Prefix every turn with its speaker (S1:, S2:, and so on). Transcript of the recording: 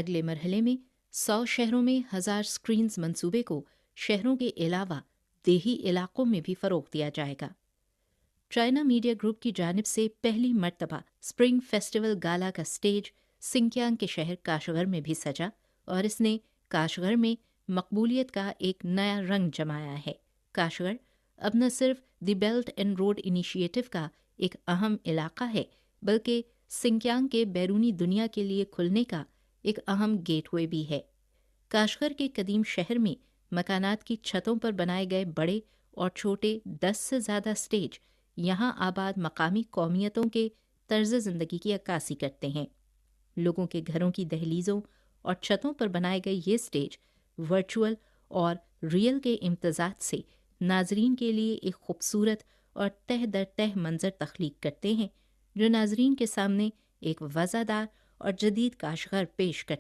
S1: اگلے مرحلے میں 100 شہروں میں 1000 سکرینز منصوبے کو شہروں کے علاوہ دیہی علاقوں میں بھی فروغ دیا جائے گا۔ چائنا میڈیا گروپ کی جانب سے پہلی مرتبہ اسپرنگ فیسٹیول گالا کا اسٹیج سنکیانگ کے شہر کاشغر میں بھی سجا اور اس نے کاشغر میں مقبولیت کا ایک نیا رنگ جمایا ہے۔ کاشغر اب نہ صرف دی بیلٹ اینڈ روڈ انیشیٹو کا ایک اہم علاقہ ہے بلکہ سنکیانگ کے بیرونی دنیا کے لیے کھلنے کا ایک اہم گیٹ وے بھی ہے۔ کاشغر کے قدیم شہر میں مکانات کی چھتوں پر بنائے گئے بڑے اور چھوٹے 10 سے زیادہ اسٹیج یہاں آباد مقامی قومیتوں کے طرز زندگی کی عکاسی کرتے ہیں۔ لوگوں کے گھروں کی دہلیزوں اور چھتوں پر بنائے گئے یہ اسٹیج ورچوئل اور ریئل کے امتزاج سے ناظرین کے لیے ایک خوبصورت اور تہ در تہ منظر تخلیق کرتے ہیں جو ناظرین کے سامنے ایک وزادار اور جدید کاشغر پیش کرتے